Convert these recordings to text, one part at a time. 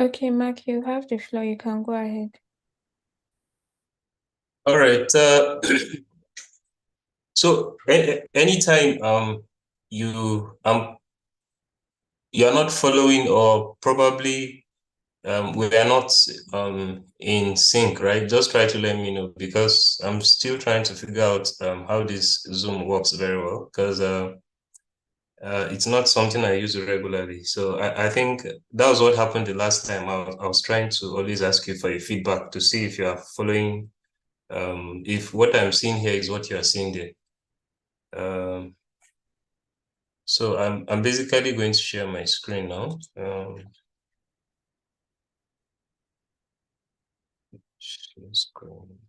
Okay, Mark, you have the floor. You can go ahead. All right. So anytime you you're not following, or probably we are not in sync, right? Just try to let me know, because I'm still trying to figure out how this Zoom works very well, because it's not something I use regularly. So I think that was what happened the last time. I was trying to always ask you for a feedback to see if you are following, if what I'm seeing here is what you are seeing there. Um, so I'm basically going to share my screen now. Share screen.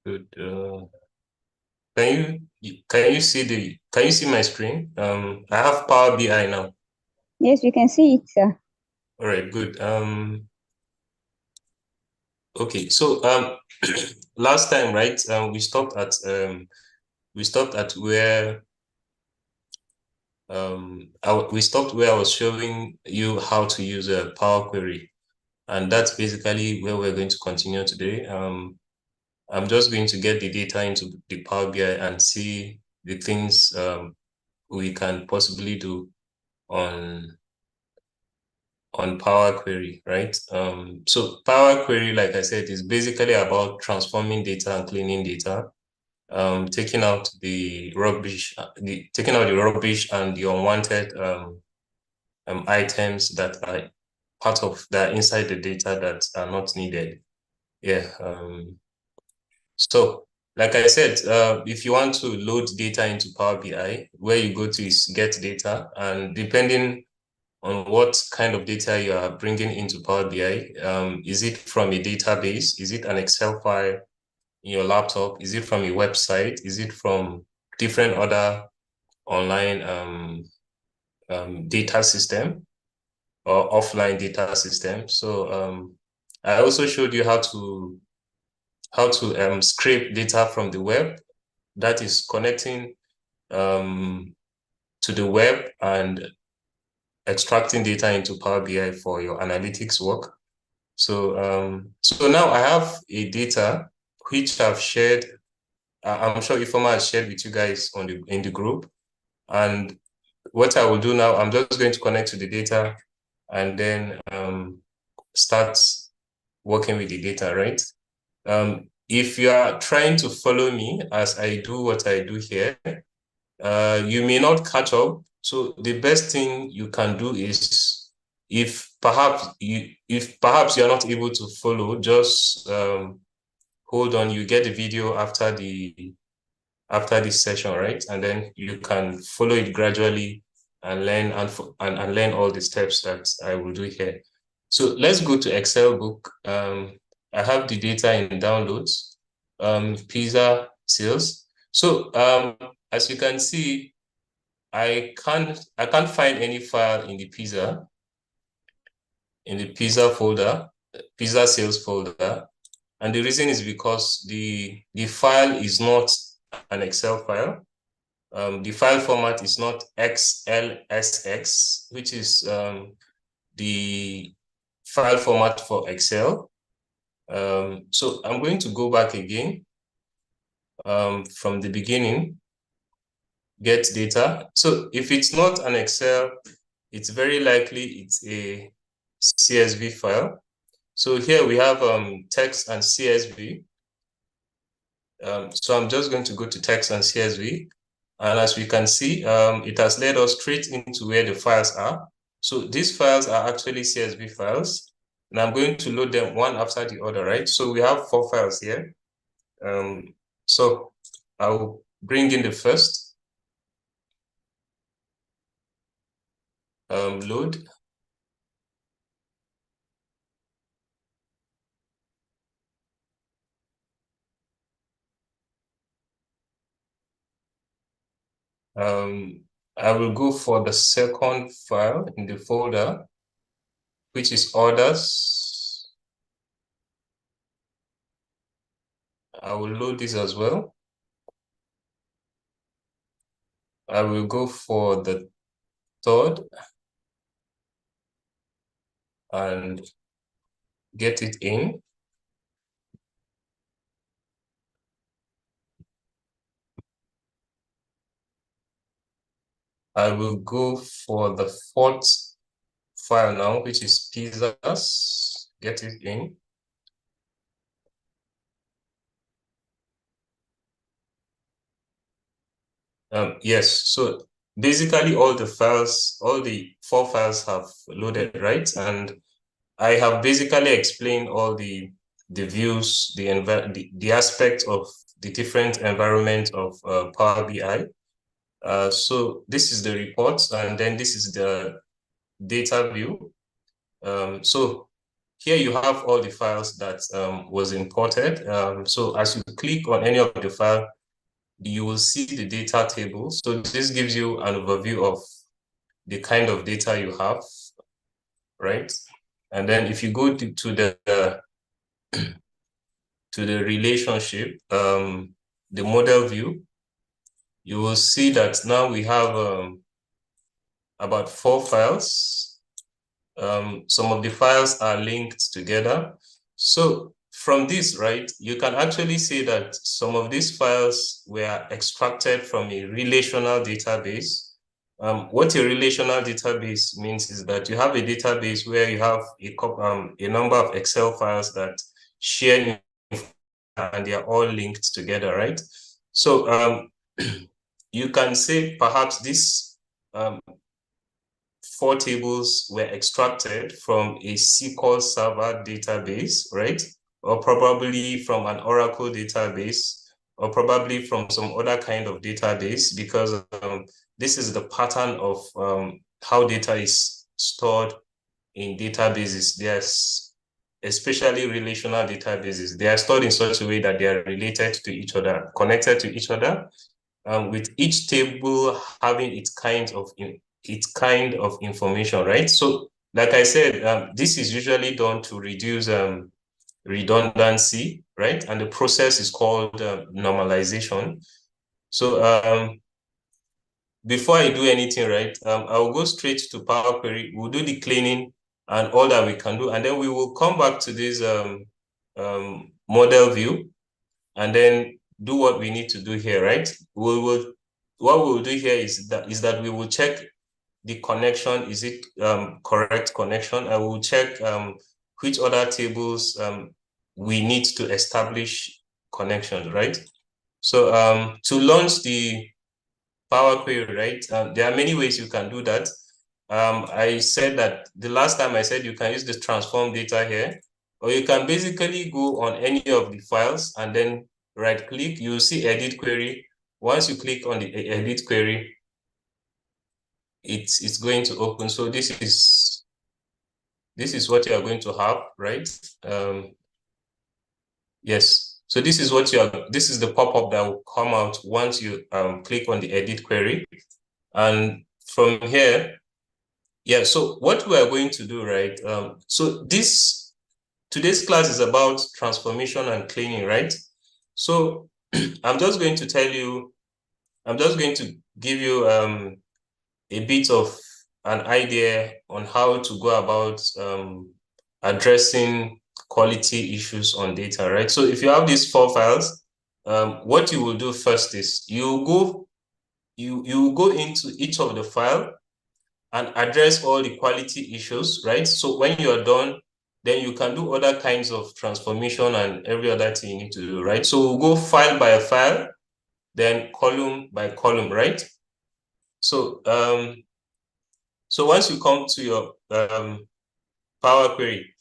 Good. Can you see my screen? I have Power BI now. Yes, we can see it, sir. All right, good. Okay, so last time, right? We stopped at where we stopped where I was showing you how to use a Power Query, and that's basically where we're going to continue today. I'm just going to get the data into the Power BI and see the things we can possibly do on Power Query, right? So Power Query, like I said, is basically about transforming data and cleaning data, taking out the rubbish, and the unwanted items that are that are inside the data that are not needed. Yeah. So like I said, if you want to load data into Power BI, where you go to is get data, and depending on what kind of data you are bringing into Power BI. Is it from a database? Is it an Excel file in your laptop? Is it from a website? Is it from different other online data system or offline data system? So I also showed you how to scrape data from the web, that is connecting to the web and extracting data into Power BI for your analytics work. So now I have a data which I've shared. I'm sure Ifoma has shared with you guys in the group. And what I will do now, I'm just going to connect to the data and then start working with the data, right? If you are trying to follow me as I do what I do here, you may not catch up. So the best thing you can do is, if perhaps you're not able to follow, just hold on. You get the video after this session, right? And then you can follow it gradually and learn and learn all the steps that I will do here. So let's go to Excel book. I have the data in downloads, pizza sales. So as you can see, I can't find any file in the pizza folder, pizza sales folder. And the reason is because the file is not an Excel file. The file format is not XLSX, which is the file format for Excel. So I'm going to go back again from the beginning, get data. So if it's not an Excel, it's very likely it's a CSV file. So here we have text and CSV. So I'm just going to go to text and CSV. And as we can see, it has led us straight into where the files are. So these files are actually CSV files. And I'm going to load them one after the other, right? So we have 4 files here. So I'll bring in the first, load. I will go for the second file in the folder, which is orders. I will load this as well. I will go for the third and get it in. I will go for the fourth file now, which is pizzas, get it in. Yes, so basically all the 4 files have loaded, right? And I have basically explained all the views, the aspects of the different environment of Power BI. So this is the report, and then this is the data view. So here you have all the files that was imported. So as you click on any of the file, you will see the data table. So this gives you an overview of the kind of data you have, right? And then if you go to the relationship, the model view, you will see that now we have about 4 files. Some of the files are linked together. So from this, right, you can actually say that some of these files were extracted from a relational database. What a relational database means is that you have a database where you have a number of Excel files that share and they are all linked together, right? So you can say perhaps this 4 tables were extracted from a SQL Server database, right? Or probably from an Oracle database, or probably from some other kind of database, because this is the pattern of how data is stored in databases. There's especially relational databases. They are stored in such a way that they are related to each other, connected to each other, with each table having its kind of information, right? So, like I said, this is usually done to reduce redundancy, right? And the process is called normalization. So, before I do anything, right, I'll go straight to Power Query. We'll do the cleaning and all that we can do, and then we will come back to this model view, and then do what we need to do here, right? What we will do here is that we will check the connection. Is it correct connection? I will check which other tables we need to establish connections, right? So to launch the Power Query, right? There are many ways you can do that. I said that the last time I said you can use the transform data here, or you can basically go on any of the files and then right click, you'll see edit query. Once you click on the edit query, it's going to open. So this is what you are going to have, right? Yes. So this is the pop-up that will come out once you click on the edit query. And from here, yeah, so what we are going to do, right? So today's class is about transformation and cleaning, right? So I'm just going to give you a bit of an idea on how to go about addressing quality issues on data, right? So if you have these 4 files, what you will do first is you go into each of the file and address all the quality issues, right? So when you are done, then you can do other kinds of transformation and every other thing you need to do, right? So we'll go file by file, then column by column, right? So so once you come to your Power Query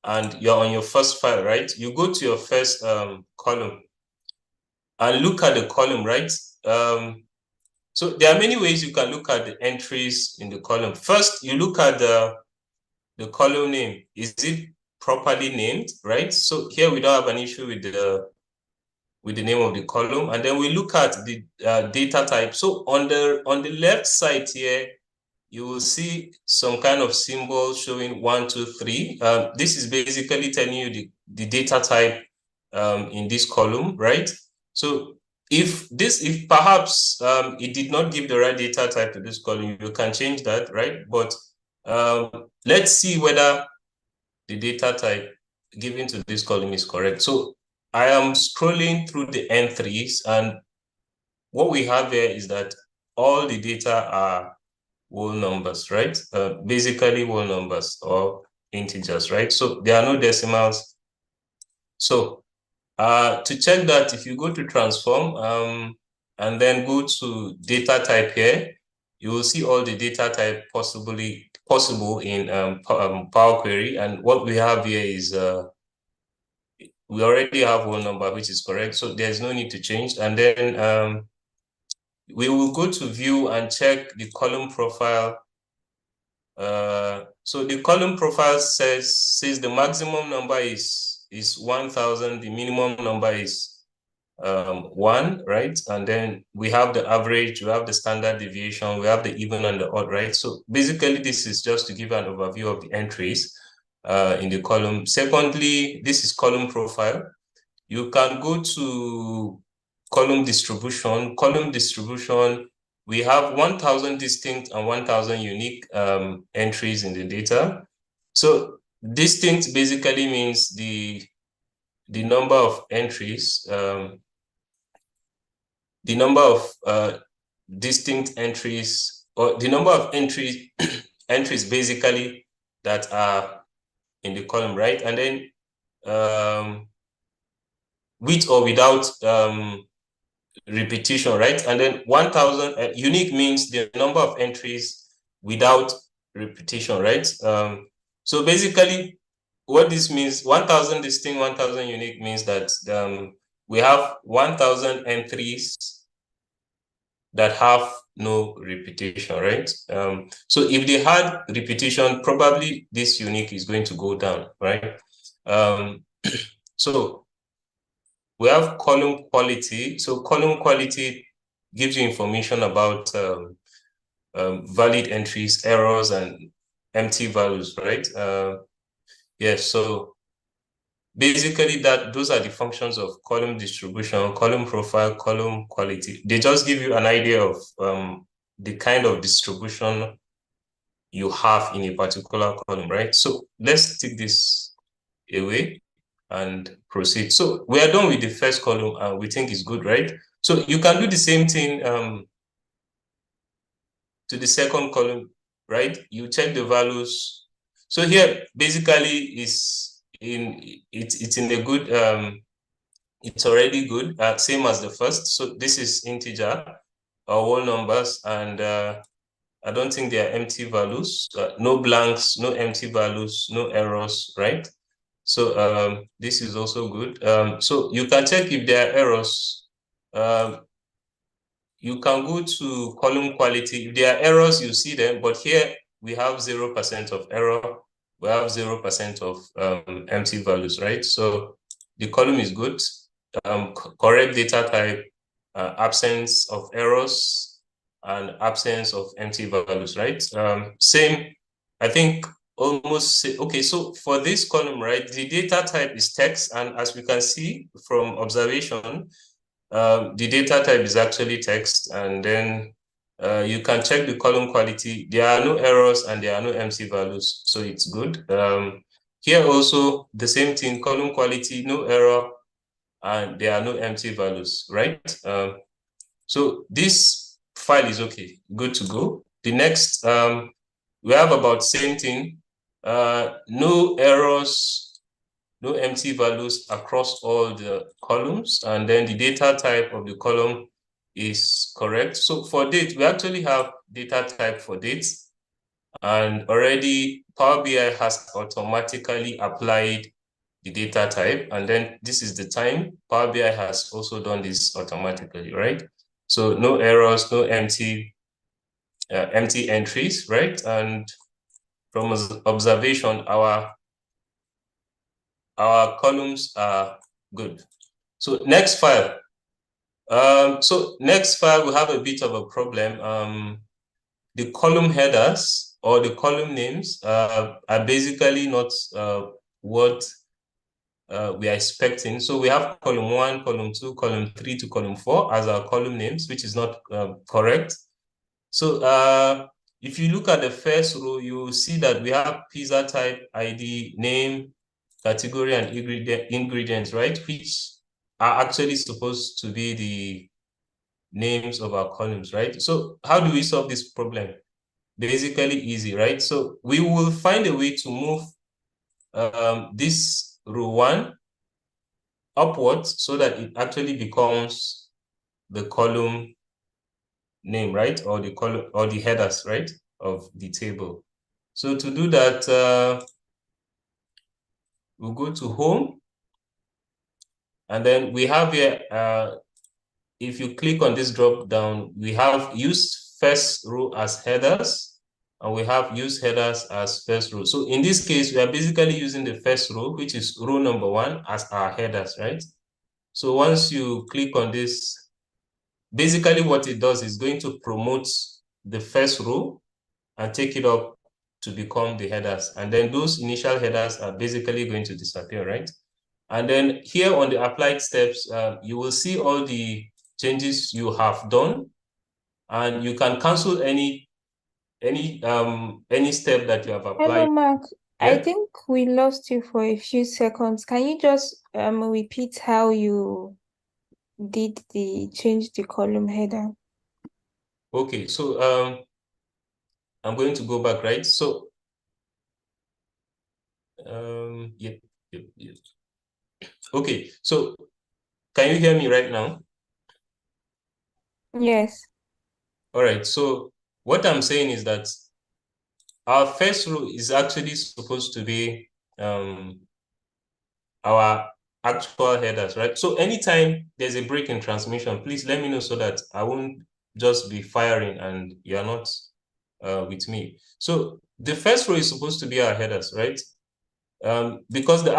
and you're on your first file, right? You go to your first column and look at the column, right? So there are many ways you can look at the entries in the column. First, you look at the column name. Is it properly named, right? So here we don't have an issue with with the name of the column, and then we look at the data type. So on the left side here, you will see some kind of symbol showing 1, 2, 3. This is basically telling you the data type in this column, right? So if perhaps it did not give the right data type to this column, you can change that, right? But let's see whether the data type given to this column is correct. So I am scrolling through the N3s, and what we have here is that all the data are whole numbers, right? Basically whole numbers or integers, right? So there are no decimals. So to check that, if you go to transform and then go to data type here, you will see all the data type possible in Power Query. And what we have here is we already have one number, which is correct. So there's no need to change. And then we will go to view and check the column profile. So the column profile says the maximum number is 1,000. The minimum number is 1, right? And then we have the average, we have the standard deviation, we have the even and the odd, right? So basically, this is just to give an overview of the entries in the column. Secondly, this is column profile. You can go to column distribution. Column distribution, we have 1,000 distinct and 1,000 unique entries in the data. So distinct basically means the number of entries, the number of distinct entries, or the number of entries basically that are in the column, right? And then with or without repetition, right? And then 1,000 unique means the number of entries without repetition, right? So basically, what this means, 1,000 distinct, 1,000 unique means that we have 1,000 entries that have no repetition, right? So if they had repetition, probably this unique is going to go down, right? So we have column quality. So column quality gives you information about valid entries, errors, and empty values, right? Yes, so basically those are the functions of column distribution, column profile, column quality. They just give you an idea of the kind of distribution you have in a particular column, right? So let's take this away and proceed. So we are done with the first column and we think it's good, right? So you can do the same thing to the second column, right? You check the values. So here basically it's in a good it's already good, same as the first. So this is integer or whole numbers, and I don't think there are empty values, no blanks, no empty values, no errors, right? So this is also good. So you can check if there are errors. You can go to column quality. If there are errors, you see them, but here we have 0% of error. We have 0% of empty values, right? So the column is good. Correct data type, absence of errors, and absence of empty values, right? Same, I think almost, okay, so for this column, right, the data type is text, and as we can see from observation, the data type is actually text, and then you can check the column quality. There are no errors and there are no empty values, so it's good. Here also, the same thing, column quality, no error, and there are no empty values, right? So this file is okay, good to go. The next, we have about same thing, no errors, no empty values across all the columns, and then the data type of the column is correct. So for date, we actually have data type for dates, and already Power BI has automatically applied the data type, and then this is the time. Power BI has also done this automatically, right? So no errors, no empty entries, right? And from observation, our columns are good. So next file. So next file, we have a bit of a problem. The column headers or the column names are basically not what we are expecting. So we have column 1, column 2, column 3 to column 4 as our column names, which is not correct. So if you look at the first row, you will see that we have pizza type, ID, name, category, and ingredients, right? Which are actually supposed to be the names of our columns, right? So how do we solve this problem? Basically easy, right? So we will find a way to move this row 1 upwards so that it actually becomes the column name, right? Or the column or the headers, right, of the table. So to do that, we'll go to home, and then we have here, if you click on this drop down, we have used first row as headers, and we have used headers as first row. So in this case, we are basically using the first row, which is row number 1, as our headers, right? So once you click on this, basically what it does is going to promote the first row and take it up to become the headers. And then those initial headers are basically going to disappear, right? And then here on the applied steps, you will see all the changes you have done, and you can cancel any step that you have applied. Hello, Mark. I Yeah. think we lost you for a few seconds. Can you just repeat how you did change the column header? Okay, so I'm going to go back, right? So yep. Okay, so can you hear me right now? Yes. All right, so what I'm saying is that our first row is actually supposed to be our actual headers, right? So anytime there's a break in transmission, please let me know so that I won't just be firing and you're not with me. So the first row is supposed to be our headers, right? Because the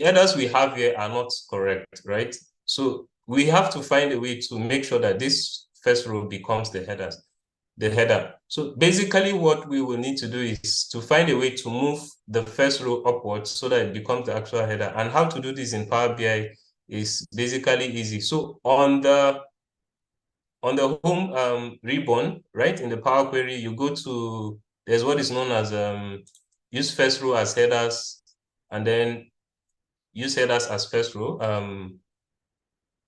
headers we have here are not correct, right? So we have to find a way to make sure that this first row becomes the header. So basically what we will need to do is to find a way to move the first row upwards so that it becomes the actual header. And how to do this in Power BI is basically easy. So on the home ribbon, right, in the Power Query, you go to, there's what is known as use first row as headers, and then use headers as first row.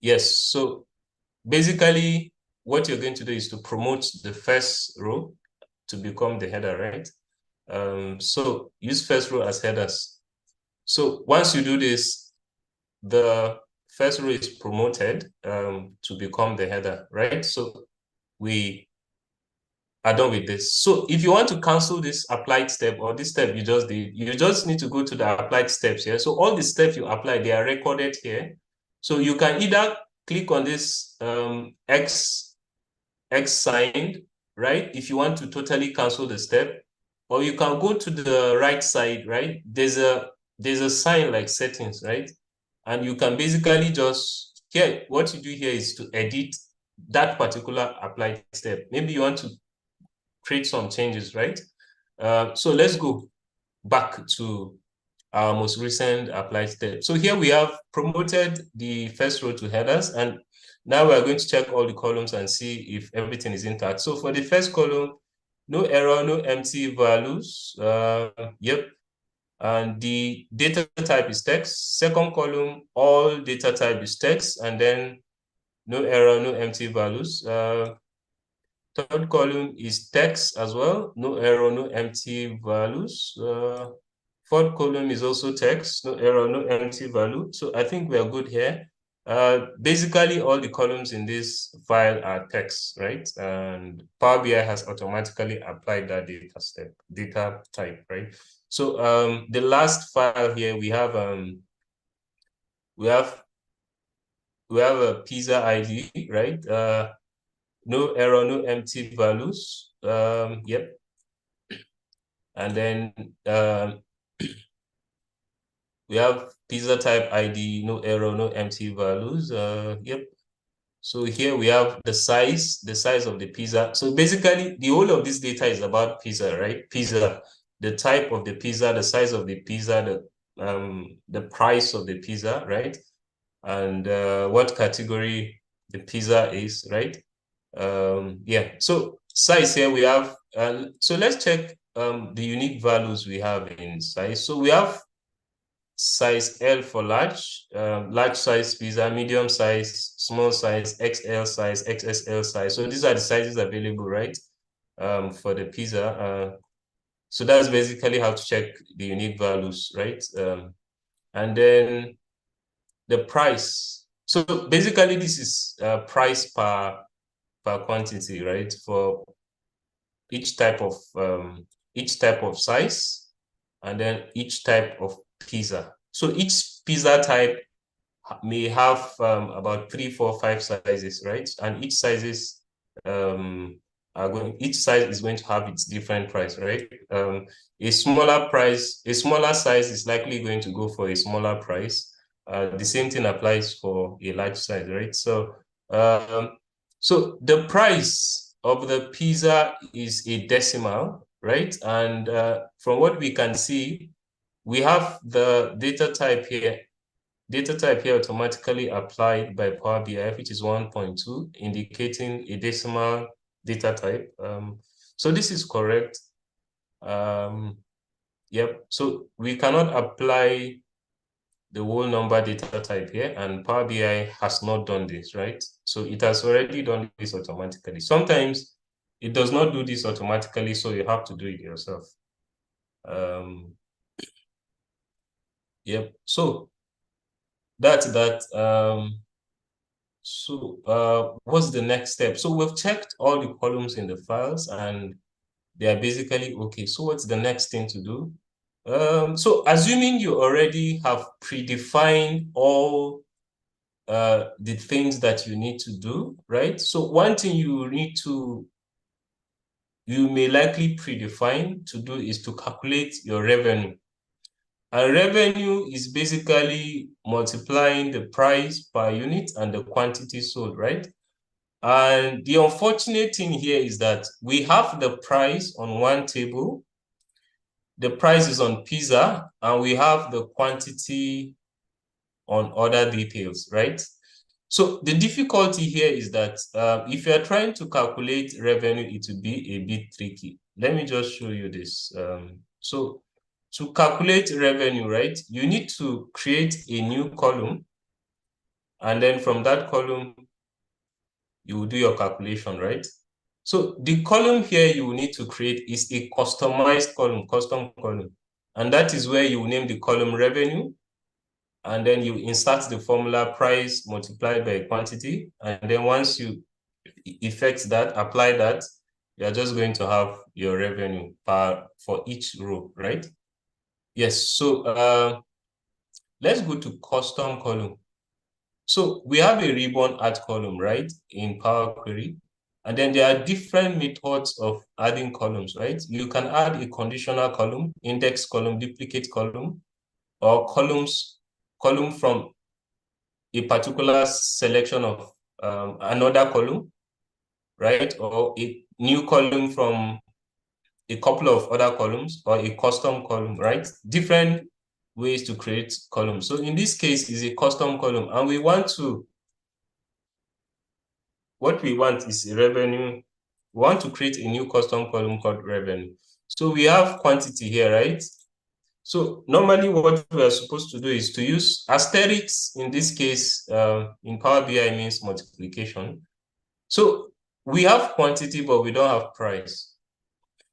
Yes, so basically what you're going to do is to promote the first row to become the header, right? So use first row as headers. So once you do this, the first row is promoted to become the header, right? So we are done with this. So if you want to cancel this applied step or this step you just did, you just need to go to the applied steps here. So all the steps you apply, they are recorded here. So you can either click on this X sign, right? If you want to totally cancel the step, or you can go to the right side, right? There's a sign like settings, right? And you can basically just, here, what you do here is to edit that particular applied step. Maybe you want to create some changes, right? So let's go back to our most recent applied step. So here we have promoted the first row to headers, and now we're going to check all the columns and see if everything is intact. So for the first column, no error, no empty values. Yep. And the data type is text. Second column, all data type is text, and then no error, no empty values. Third column is text as well, no error, no empty values. Fourth column is also text, no error, no empty value. So I think we are good here. Basically, all the columns in this file are text, right? And Power BI has automatically applied that data type, right? So the last file here, we have a pizza ID, right? No error, no empty values. Yep. And then we have pizza type ID, no error, no empty values. Yep. So here we have the size of the pizza. So basically, the whole of this data is about pizza, right? Pizza, the type of the pizza, the size of the pizza, the price of the pizza, right? And what category the pizza is, right? Yeah. So size here we have. So let's check the unique values we have in size. So we have size L for large, large size pizza, medium size, small size, XL size, XSL size. So these are the sizes available, right? For the pizza. So that's basically how to check the unique values, right? And then the price. So basically this is price per quantity, right? For each type of size, and then each type of pizza. So each pizza type may have about 3, 4, 5 sizes, right? And each sizes each size is going to have its different price, right? A smaller size is likely going to go for a smaller price. The same thing applies for a large size, right? So so the price of the pizza is a decimal, right? And from what we can see, we have the data type here automatically applied by Power BI, which is 1.2, indicating a decimal data type. So this is correct. Yep. So we cannot apply the whole number data type here, and Power BI has not done this, right? So it has already done this automatically. Sometimes it does not do this automatically, so you have to do it yourself. Yep. So that's that. So what's the next step? So we've checked all the columns in the files and they are basically okay. So what's the next thing to do? So assuming you already have predefined all the things that you need to do, right? So one thing you may likely predefine to do is to calculate your revenue. And revenue is basically multiplying the price per unit and the quantity sold, right? And the unfortunate thing here is that we have the price on one table, the price is on pizza, and we have the quantity on other details, right? So the difficulty here is that if you're trying to calculate revenue, it will be a bit tricky. Let me just show you this. So to calculate revenue, right, you need to create a new column. And then from that column, you will do your calculation, right? So the column here you will need to create is a customized column, custom column. And that is where you will name the column revenue. And then you insert the formula price multiplied by quantity. And then once you effect that, apply that, you're just going to have your revenue for each row, right? Yes, so let's go to custom column. So we have a ribbon add column, right, in Power Query. And then there are different methods of adding columns, right? You can add a conditional column, index column, duplicate column, or column from a particular selection of another column, right? Or a new column from a couple of other columns, or a custom column, right? Different ways to create columns. So in this case is a custom column, and what we want is a revenue. We want to create a new custom column called revenue. So we have quantity here, right? So normally what we are supposed to do is to use asterisks. In this case, in Power BI means multiplication. So we have quantity, but we don't have price.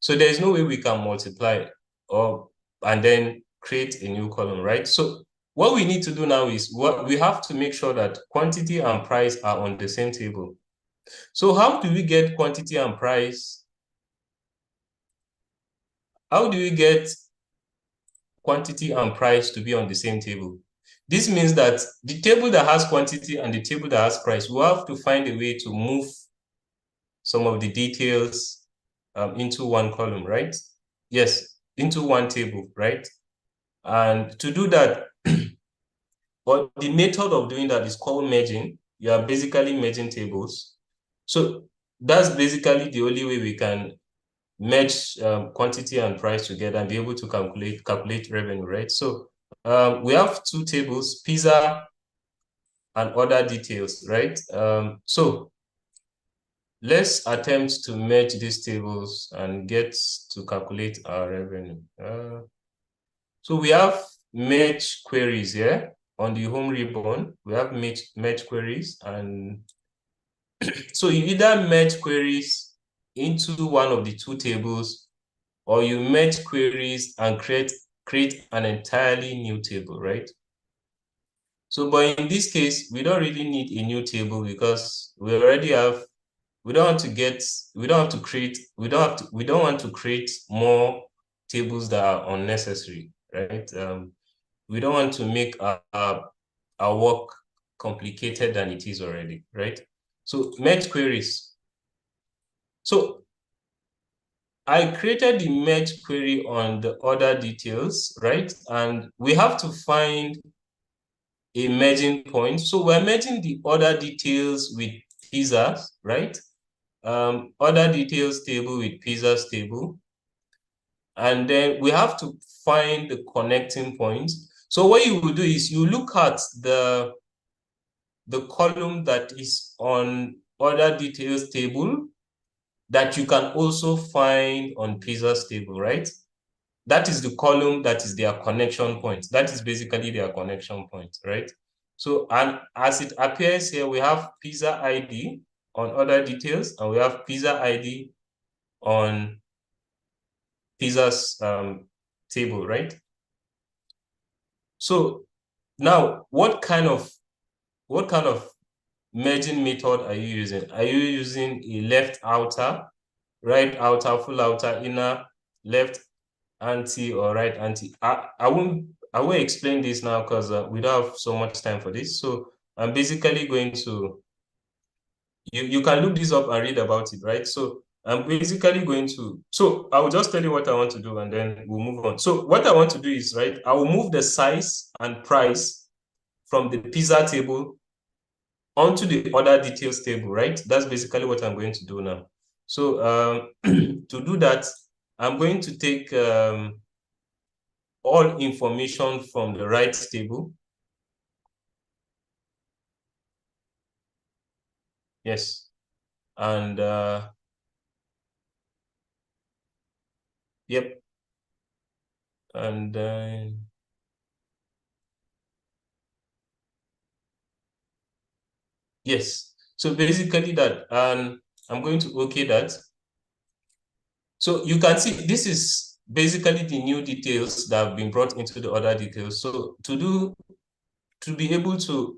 So there's no way we can multiply and then create a new column, right? So what we need to do now is we have to make sure that quantity and price are on the same table. So how do we get quantity and price? How do we get quantity and price to be on the same table? This means that the table that has quantity and the table that has price, we have to find a way to move some of the details into one column, right? Yes, into one table, right? And to do that, or the method of doing that is called merging. You are basically merging tables. So that's basically the only way we can merge quantity and price together and be able to calculate revenue, right? So we have two tables, pizza and other details, right? So let's attempt to merge these tables and get to calculate our revenue. So we have merge queries here on the home ribbon. We have merge queries, and so you either merge queries into one of the two tables, or you merge queries and create an entirely new table, right? So, but in this case, we don't really need a new table because we already have, we don't want to create more tables that are unnecessary, right? We don't want to make our work complicated than it is already, right? So merge queries. So I created the merge query on the other details, right? And we have to find a merging point. So we're merging the other details with pizzas, right? Other details table with pizzas table. And then we have to find the connecting points. So what you will do is you look at the column that is on other details table that you can also find on pizzas table, right? That is the column that is their connection point. That is basically their connection point, right? So, and as it appears here, we have pizza ID on other details, and we have pizza ID on pizza's table, right? So now, what kind of merging method are you using? Are you using a left outer, right outer, full outer, inner, left anti or right anti? I won't explain this now because we don't have so much time for this. So I'm basically going to, you can look this up and read about it, right? So I'm basically going to, so I will just tell you what I want to do and then we'll move on. So what I want to do is, right, I will move the size and price from the pizza table onto the other details table, right? That's basically what I'm going to do now. So to do that, I'm going to take all information from the right table. Yes. And yep. And yes. So basically that, and I'm going to okay that. So you can see this is basically the new details that have been brought into the other details. So to be able to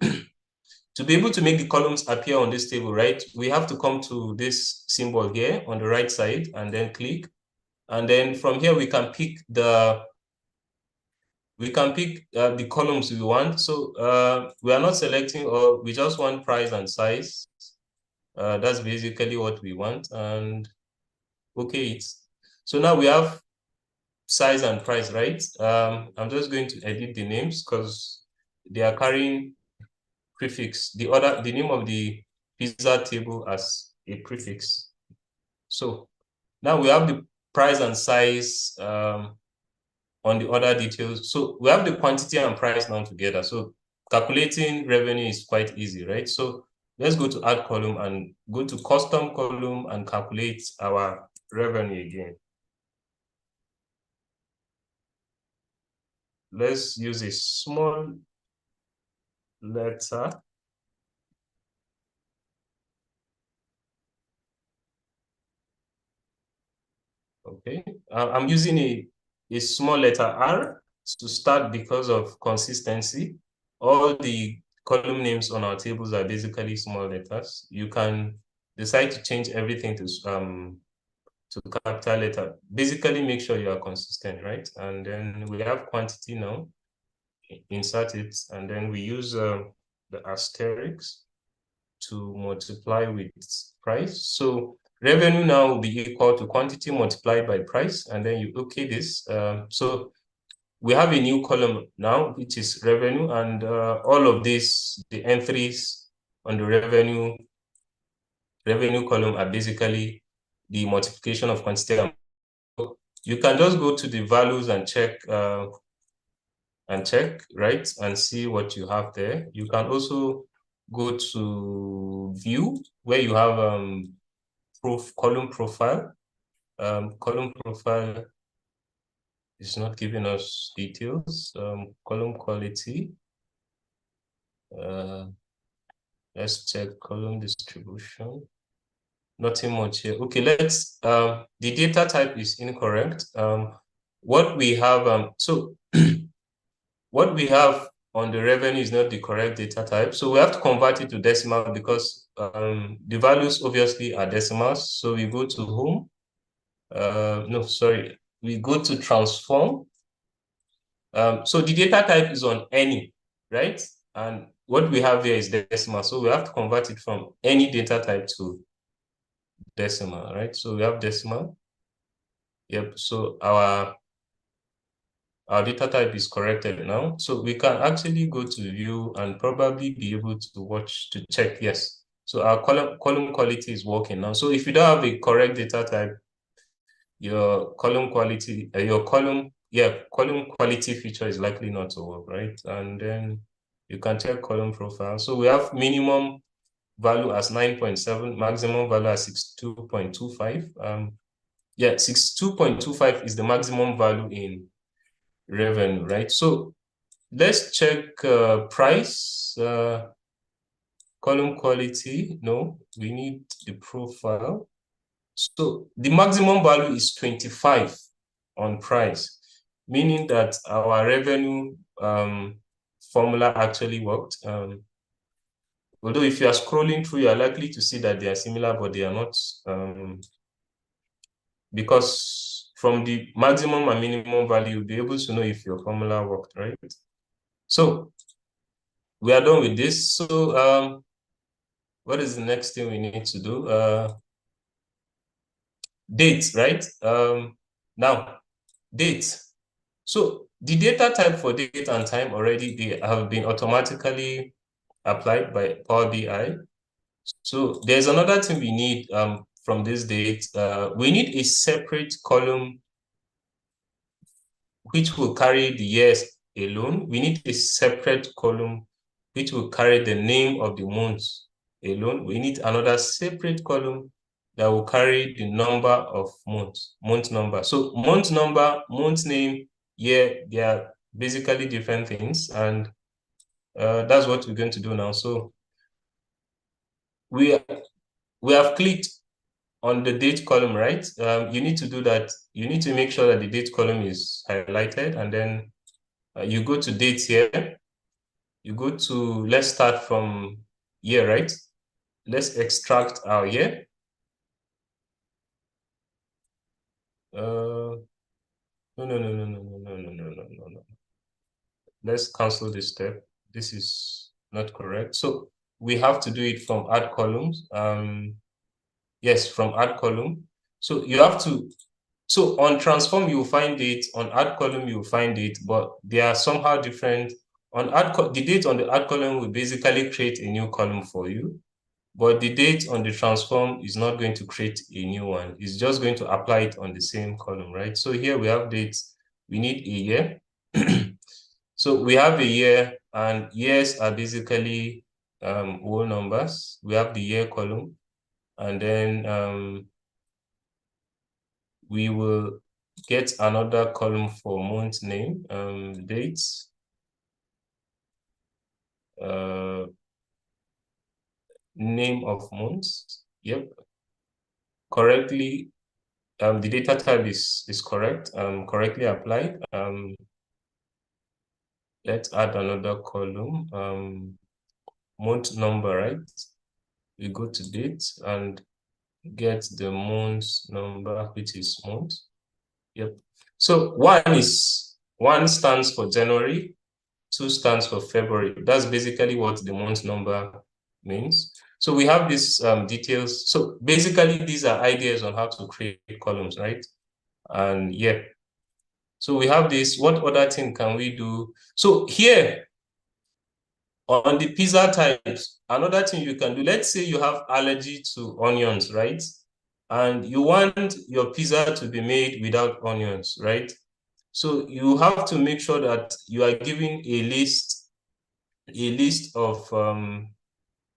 make the columns appear on this table, right, we have to come to this symbol here on the right side and then click. And then from here, we can pick the columns we want. So we are not selecting, or we just want price and size. That's basically what we want. And okay, so now we have size and price, right? I'm just going to edit the names because they are carrying prefix, the name of the pizza table as a prefix. So now we have the price and size on the other details. So we have the quantity and price now together. So calculating revenue is quite easy, right? So let's go to add column and go to custom column and calculate our revenue again. Let's use a small letter. Okay, I'm using a small letter R to start because of consistency. All the column names on our tables are basically small letters. You can decide to change everything to capital letter. Basically, make sure you are consistent, right? And then we have quantity now. Insert it, and then we use the asterisk to multiply with price. So revenue now will be equal to quantity multiplied by price, and then you okay this. So we have a new column now, which is revenue, and all of this, the entries on the revenue column are basically the multiplication of quantity. You can just go to the values and check, right, and see what you have there. You can also go to view, where you have column profile. Column profile is not giving us details. Column quality. Let's check column distribution. Nothing much here. Okay, let's, the data type is incorrect. What we have, so what we have on the revenue is not the correct data type. So we have to convert it to decimal, because the values obviously are decimals. So we go to home. No, sorry. We go to transform. So the data type is on any, right? And what we have here is decimal. So we have to convert it from any data type to decimal, right? So we have decimal. Yep. So our data type is corrected now. So we can actually go to view and probably be able to check. Yes. So our column quality is working now. So if you don't have a correct data type, your column quality, column quality feature is likely not to work, right? And then you can check column profile. So we have minimum value as 9.7, maximum value as 62.25. Yeah, 62.25 is the maximum value in revenue, right? So let's check price, column quality. No, we need the profile. So the maximum value is 25 on price, meaning that our revenue formula actually worked. Although if you are scrolling through, you are likely to see that they are similar, but they are not, because from the maximum and minimum value, you'll be able to know if your formula worked, right? So we are done with this. So what is the next thing we need to do? Date, right? Now, date. So the data type for date and time already, they have been automatically applied by Power BI. So there's another thing we need from this date. We need a separate column which will carry the years alone. We need a separate column which will carry the name of the month alone. We need another separate column that will carry the number of months, month number. So month number, month name, year, they are basically different things. And that's what we're going to do now. So we have clicked on the date column, right? You need to do that. You need to make sure that the date column is highlighted, and then you go to date here. You go to, let's start from year, right? Let's extract our year. No. Let's cancel this step. This is not correct. So we have to do it from add columns. Yes, from add column. So you have to, so on transform, you will find it, on add column, you will find it, but they are somehow different. On the date on the add column will basically create a new column for you, but the date on the transform is not going to create a new one. It's just going to apply it on the same column, right? So here we have dates. We need a year. So we have a year, and years are basically whole numbers. We have the year column, and then we will get another column for month name, dates, name of months. Yep, correctly. The data type is correct, correctly applied. Let's add another column, month number, right? We go to date and get the month number, which is month. Yep. So one stands for January, 2 stands for February. That's basically what the month number means. So we have these details. So basically, these are ideas on how to create columns, right? And yeah. So we have this. What other thing can we do? So here on the pizza types, another thing you can do, let's say you have allergy to onions, right? And you want your pizza to be made without onions, right? So you have to make sure that you are giving a list of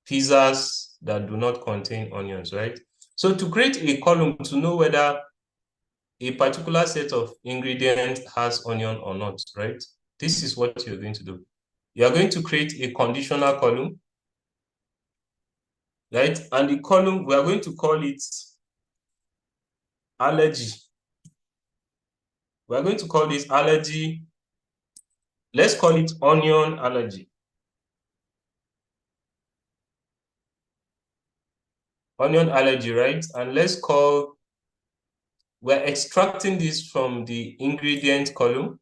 pizzas that do not contain onions, right? So to create a column to know whether a particular set of ingredients has onion or not, right? This is what you're going to do. You are going to create a conditional column, right? And the column, we are going to call it allergy. We are going to call this allergy. Let's call it onion allergy. Onion allergy, right? And let's call, we're extracting this from the ingredient column.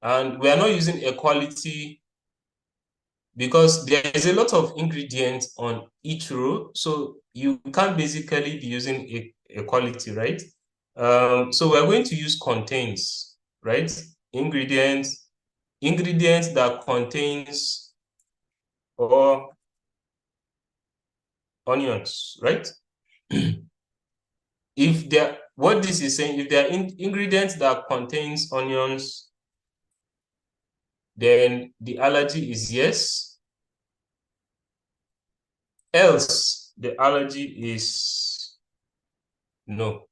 And we are not using equality because there is a lot of ingredients on each row. So you can't basically be using equality, right? So we're going to use contains, right? Ingredients that contains or onions, right? If there, what this is saying, if there are ingredients that contains onions, then the allergy is yes. Else, the allergy is no.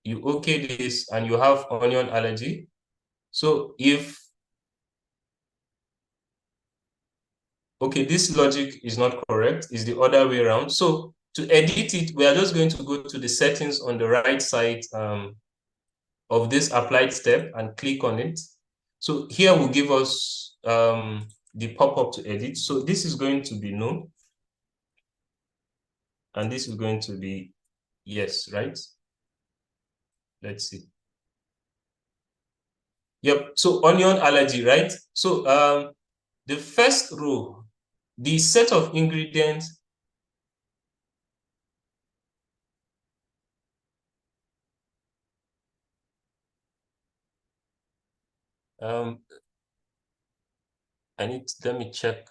You okay this and you have onion allergy. So if, okay, this logic is not correct, it's the other way around. So to edit it, we are just going to go to the settings on the right side of this applied step and click on it. So here will give us the pop-up to edit. So this is going to be no. And this is going to be yes, right? Let's see. Yep, so onion allergy, right? So the first row, the set of ingredients let me check.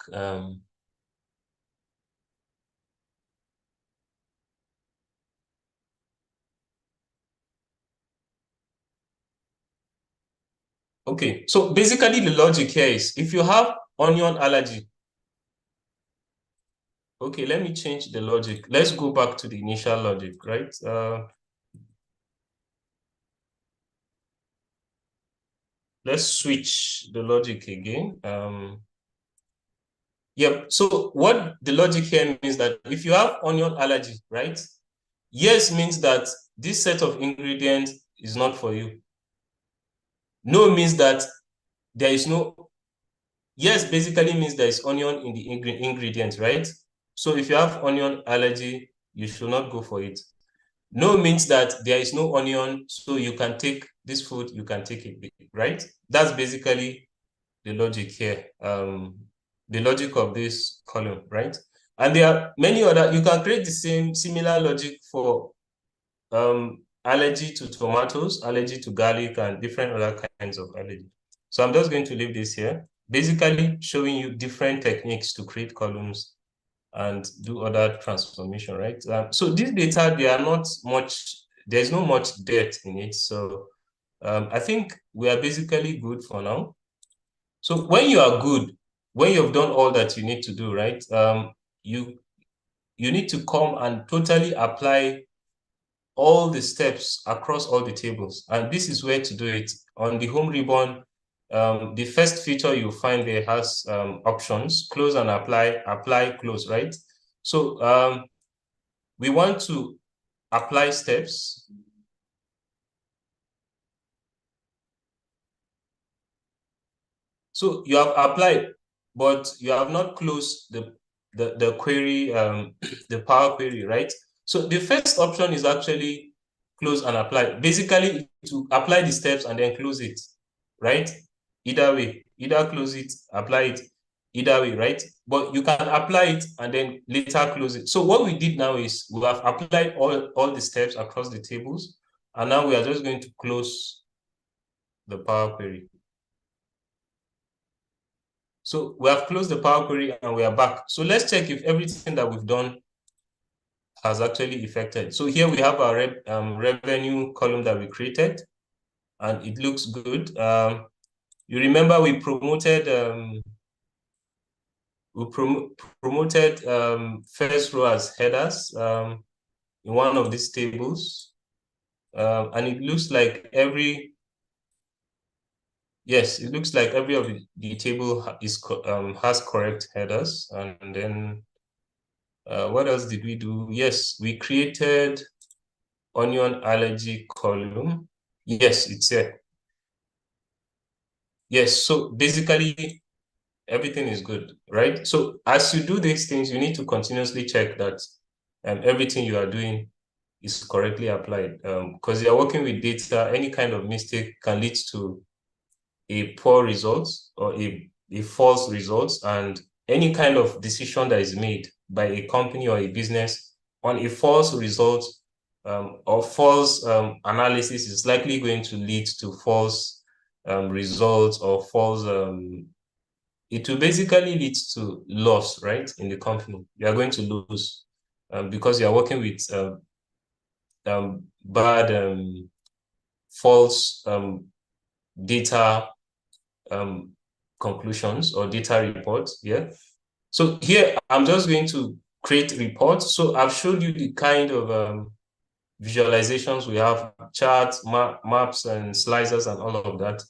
Okay, so basically the logic here is if you have onion allergy, okay, let me change the logic. Let's go back to the initial logic, right? Let's switch the logic again. Yep, so what the logic here means that if you have onion allergy, right? Yes means that this set of ingredients is not for you. No means that there is no, yes basically means there is onion in the ingredients, right? So if you have onion allergy, you should not go for it. No means that there is no onion, so you can take this food, you can take it, right? That's basically the logic here, the logic of this column, right? And there are many other, you can create the similar logic for allergy to tomatoes, allergy to garlic, and different other kinds of allergy. So I'm just going to leave this here, basically showing you different techniques to create columns and do other transformation, right? So this data, they are not much, there's no much depth in it. So I think we are basically good for now. So when you are good, when you've done all that you need to do, right? You need to come and totally apply all the steps across all the tables. And this is where to do it. On the home ribbon, the first feature you find there has options, close and apply, close, right? So we want to apply steps. So you have applied, but you have not closed the query, the Power Query, right? So the first option is actually close and apply. Basically, to apply the steps and then close it, right? Either way, either close it, apply it, either way, right? But you can apply it and then later close it. So what we did now is we have applied all the steps across the tables, And now we are just going to close the Power Query. So we have closed the Power Query and we are back. So let's check if everything that we've done has actually affected. So here we have our revenue column that we created, and it looks good. You remember we promoted first row as headers in one of these tables, and it looks like every of the table is has correct headers. And then what else did we do? Yes, we created onion allergy column. Yes, it's here. Yes, so basically everything is good, right? So as you do these things, you need to continuously check that everything you are doing is correctly applied, because you're working with data. Any kind of mistake can lead to a poor result or a false result, and any kind of decision that is made by a company or a business on a false result or false analysis is likely going to lead to false results or false it will basically lead to loss, right, in the company. You are going to lose because you are working with bad false data conclusions or data reports. Yeah. So here I'm just going to create reports. So I've showed you the kind of visualizations we have: charts, maps, and slicers, and all of that.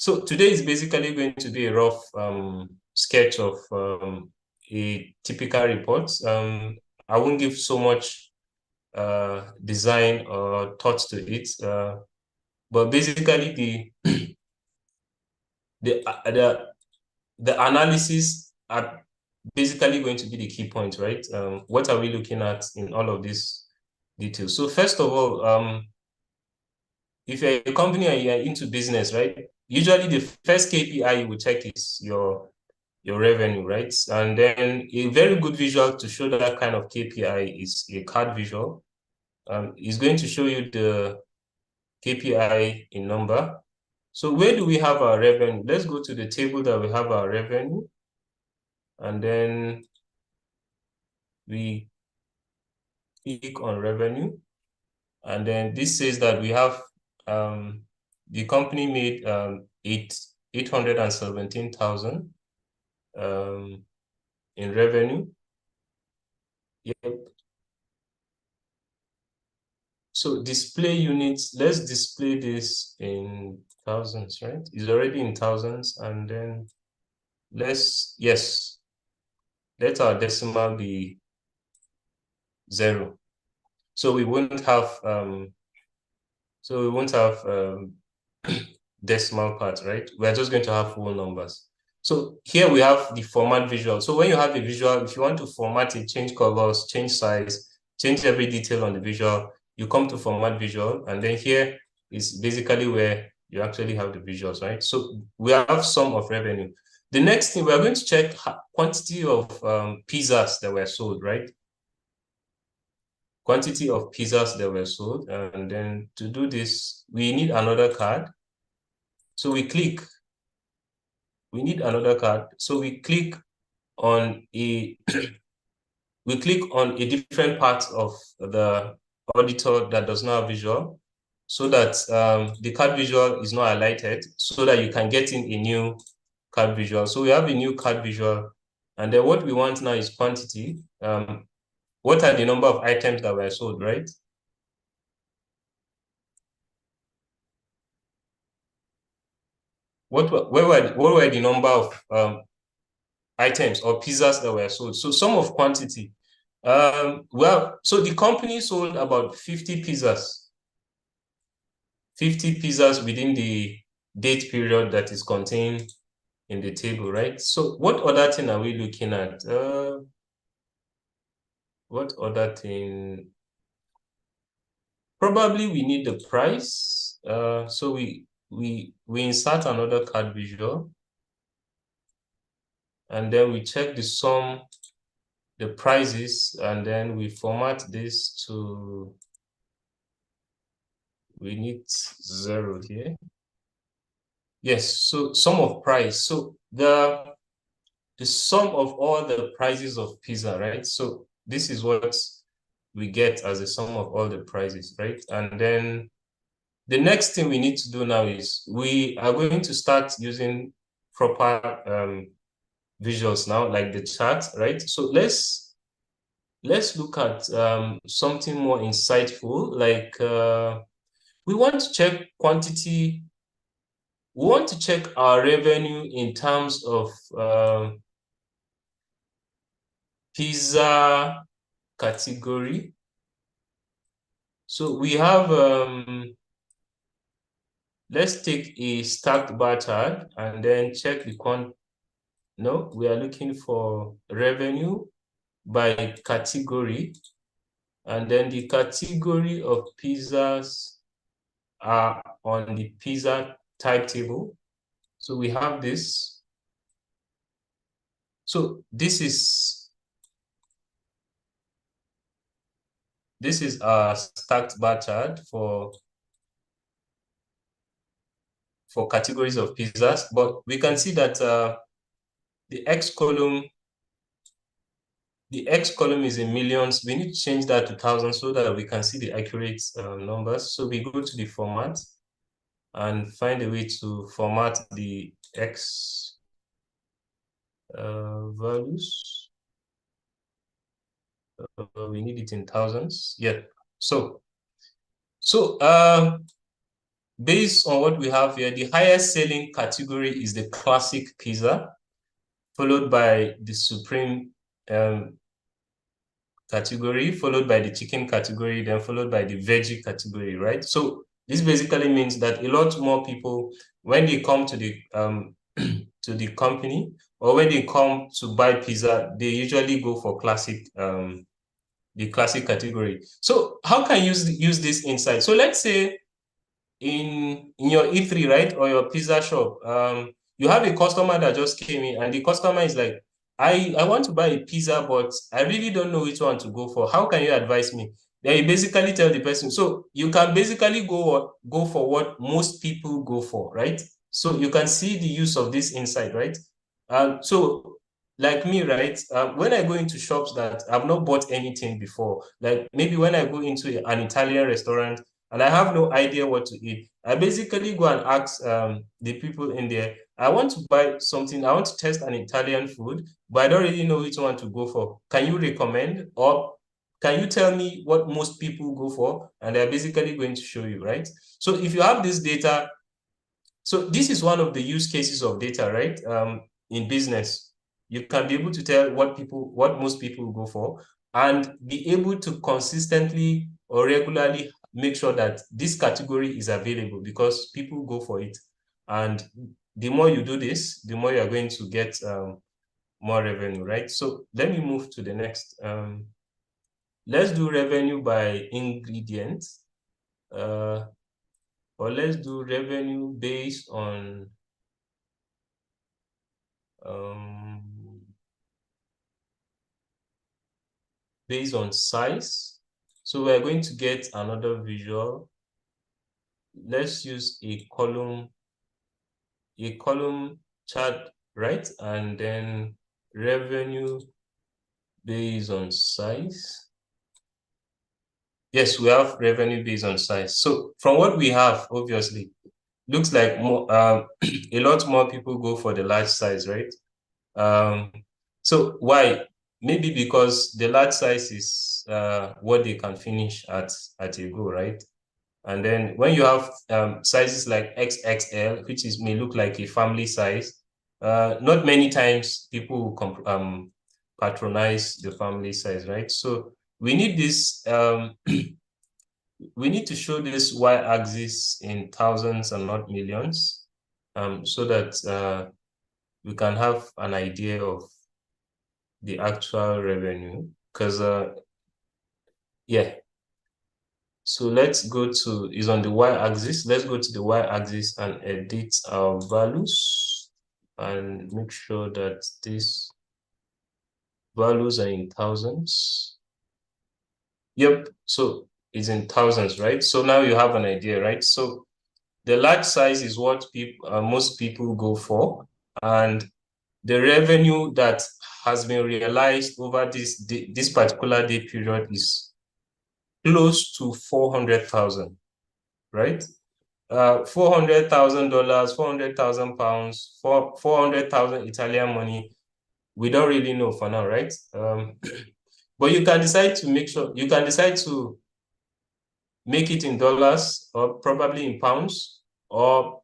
So today is basically going to be a rough sketch of a typical report. I won't give so much design or thought to it, but basically the analysis are basically going to be the key points, right? What are we looking at in all of these details? So first of all, if you're a company and you're into business, right, usually the first KPI you will check is your revenue, right? And then a very good visual to show that kind of KPI is a card visual. It's going to show you the KPI in number. So where do we have our revenue? Let's go to the table that we have our revenue. And then we click on revenue. And then this says that we have the company made 817,000 in revenue. Yep. So display units, let's display this in thousands, right? It's already in thousands. And then let our decimal be 0. So we won't have decimal parts, right? We're just going to have whole numbers. So here we have the format visual. So when you have a visual, if you want to format it, change colors, change size, change every detail on the visual, you come to format visual, and then here is basically where you actually have the visuals, right? So we have sum of revenue. The next thing, we're going to check quantity of pizzas that were sold, right? Quantity of pizzas that were sold. And then to do this, we need another card. So we need another card. So we click on a different part of the auditor that does not have visual, so that the card visual is not highlighted, so that you can get in a new card visual. So we have a new card visual, and then what we want now is quantity. What are the number of items that were sold, right? What were the number of items or pizzas that were sold? So sum of quantity. Well, so the company sold about 50 pizzas. 50 pizzas within the date period that is contained in the table, right? So what other thing are we looking at? What other thing? Probably we need the price. So we insert another card visual, and then we check the sum, the prices, and then we format this to we need 0 here. Yes, so sum of price. So the sum of all the prices of pizza, right? So this is what we get as the sum of all the prices, right? And then the next thing we need to do now is we are going to start using proper visuals now, like the chart, right? So let's look at something more insightful, like we want to check quantity. We want to check our revenue in terms of pizza category. So we have, let's take a stacked bar chart and then check the no, we are looking for revenue by category. And then the category of pizzas are on the pizza type table. So we have this. So this is our stacked bar chart for categories of pizzas, but we can see that the X column is in millions. We need to change that to thousands so that we can see the accurate numbers. So we go to the format and find a way to format the X values. We need it in thousands. Yeah. So based on what we have here, the highest selling category is the classic pizza, followed by the supreme category, followed by the chicken category, then followed by the veggie category, right? So this basically means that a lot more people, when they come to the to the company, or when they come to buy pizza, they usually go for classic the classic category. So how can you use this insight? So let's say in your E3, right, or your pizza shop, you have a customer that just came in, and the customer is like, I want to buy a pizza, but I really don't know which one to go for. How can you advise me? Then you basically tell the person. So you can basically go for what most people go for, right? So you can see the use of this insight, right? So like me, right? When I go into shops that I've not bought anything before, like maybe when I go into an Italian restaurant and I have no idea what to eat, I basically go and ask the people in there, I want to buy something, I want to test an Italian food, but I don't really know which one to go for. Can you recommend, or can you tell me what most people go for? And they're basically going to show you, right? So if you have this data, so this is one of the use cases of data, right? In business, you can be able to tell what most people go for, and be able to consistently or regularly make sure that this category is available because people go for it. And the more you do this, the more you're going to get more revenue, right? So let me move to the next. Let's do revenue by ingredient. Or let's do revenue based on size. So we're going to get another visual. Let's use a column chart, right? And then revenue based on size. Yes, we have revenue based on size. So from what we have, obviously, looks like more a lot more people go for the large size, right? So why? Maybe because the large size is what they can finish at a go, right? And then when you have sizes like XXL, which may look like a family size, not many times people will patronize the family size, right? So we need this, we need to show this y-axis in thousands and not millions, so that we can have an idea of the actual revenue. Because yeah, so let's go to, is on the y-axis. Let's go to the y-axis and edit our values and make sure that these values are in thousands. Yep. So is in thousands, right? So now you have an idea, right? So the large size is what most people go for, and the revenue that has been realized over this particular day period is close to 400,000, right? $400,000, 400,000 pounds, 400,000 Italian money. We don't really know for now, right? But you can decide to make it in dollars or probably in pounds, or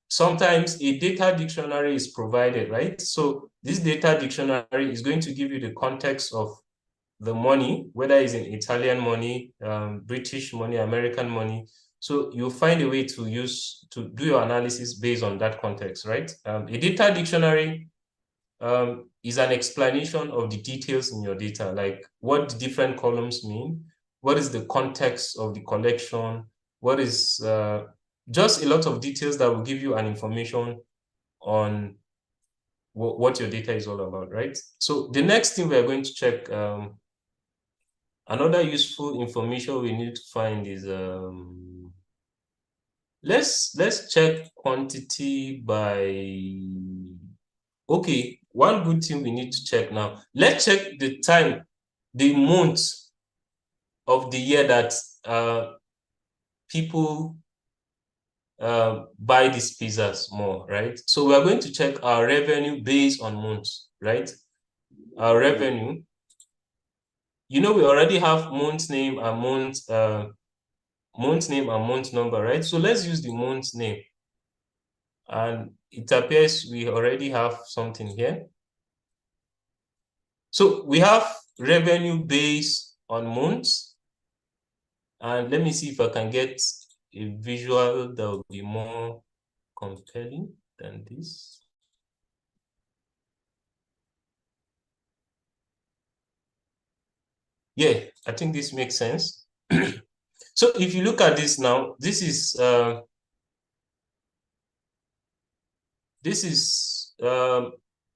sometimes a data dictionary is provided, right? So this data dictionary is going to give you the context of the money, whether it's in Italian money, British money, American money. So you'll find a way to do your analysis based on that context, right? A data dictionary is an explanation of the details in your data, like what the different columns mean, what is the context of the collection, what is just a lot of details that will give you an information on what your data is all about, right? So the next thing we're going to check, another useful information we need to find is let's check quantity by. Okay, one good thing we need to check now. Let's check the time, the month of the year that people buy these pizzas more, right? So we are going to check our revenue based on months, right? Our revenue. We already have month name and month number, right? So let's use the month name. And it appears we already have something here. So we have revenue based on months. And let me see if I can get a visual that will be more compelling than this. Yeah, I think this makes sense. So if you look at this now, this is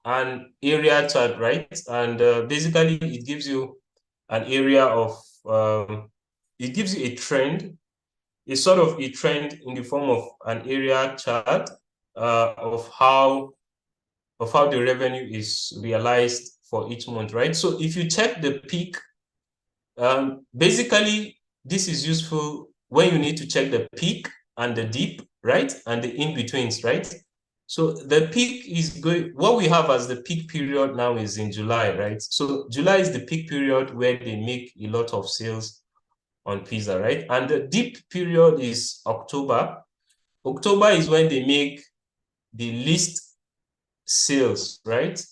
an area chart, right? And basically it gives you an area of, it gives you a trend. It's sort of a trend in the form of an area chart of how the revenue is realized for each month, right? So if you check the peak, basically this is useful when you need to check the peak and the dip, right? And the in-betweens, right? So the peak is what we have as the peak period now is in July, right? So July is the peak period where they make a lot of sales on pizza, right? And the dip period is October. October is when they make the least sales, right?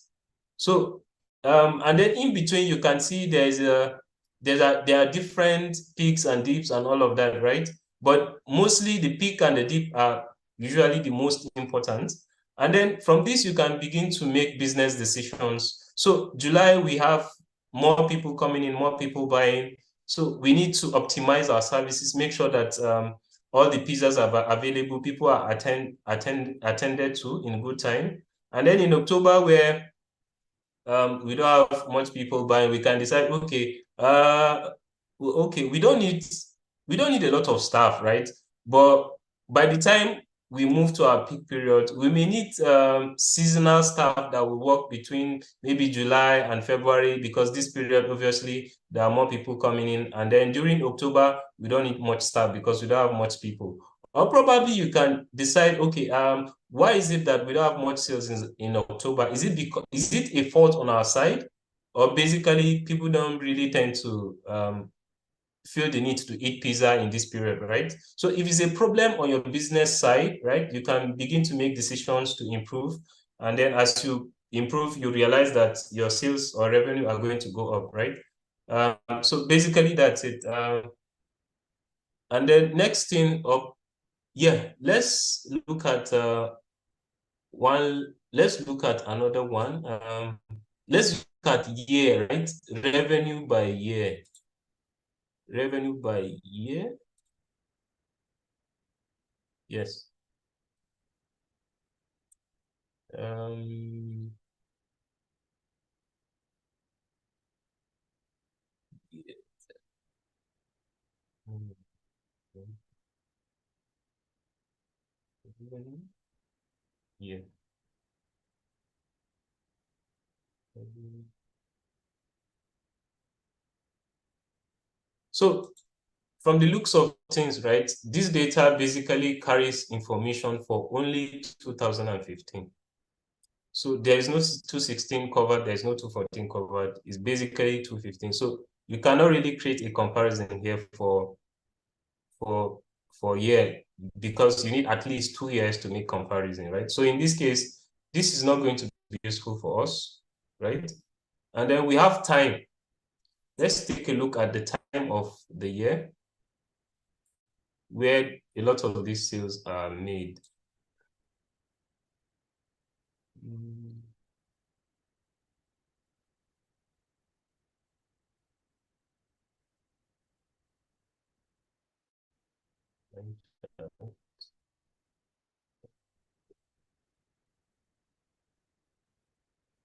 So and then in between you can see there are different peaks and dips and all of that, right? But mostly the peak and the dip are usually the most important. And then from this you can begin to make business decisions. So July we have more people coming in, more people buying. So we need to optimize our services, make sure that all the pizzas are available, people are attended to in good time. And then in October, where we don't have much people buying, we can decide, okay, we don't need a lot of staff, right? But by the time we move to our peak period, we may need seasonal staff that will work between maybe July and February, because this period, obviously, there are more people coming in. And then during October, we don't need much staff because we don't have much people. Or probably you can decide, okay, why is it that we don't have much sales in October? Is it a fault on our side? Or basically people don't really tend to feel the need to eat pizza in this period, right? So if it's a problem on your business side, right, you can begin to make decisions to improve. And then as you improve, you realize that your sales or revenue are going to go up, right? So basically that's it. And then next thing up, yeah, let's look at another one. Let's look at year, right? Revenue by year. Revenue by year. Yes. Um, Yeah. So from the looks of things, right, this data basically carries information for only 2015. So there is no 216 covered, there's no 214 covered. It's basically 215. So you cannot really create a comparison here for year, because you need at least 2 years to make comparison, right? So in this case, this is not going to be useful for us, right? And then we have time. Let's take a look at the time of the year where a lot of these sales are made.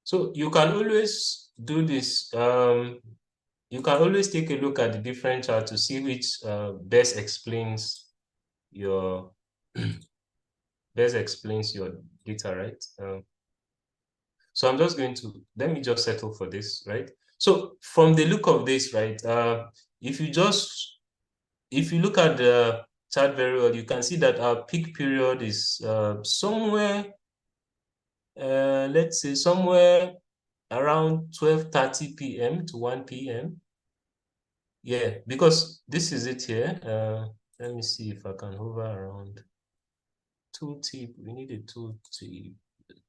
So you can always do this. You can always take a look at the different charts to see which best explains your data, right? So I'm just going to, let me just settle for this, right? So from the look of this, right, if you look at the chart very well, you can see that our peak period is somewhere, let's say somewhere around 12:30 p.m. to 1 p.m. Yeah, because this is it here. Let me see if I can hover around. Tooltip, we need a tooltip.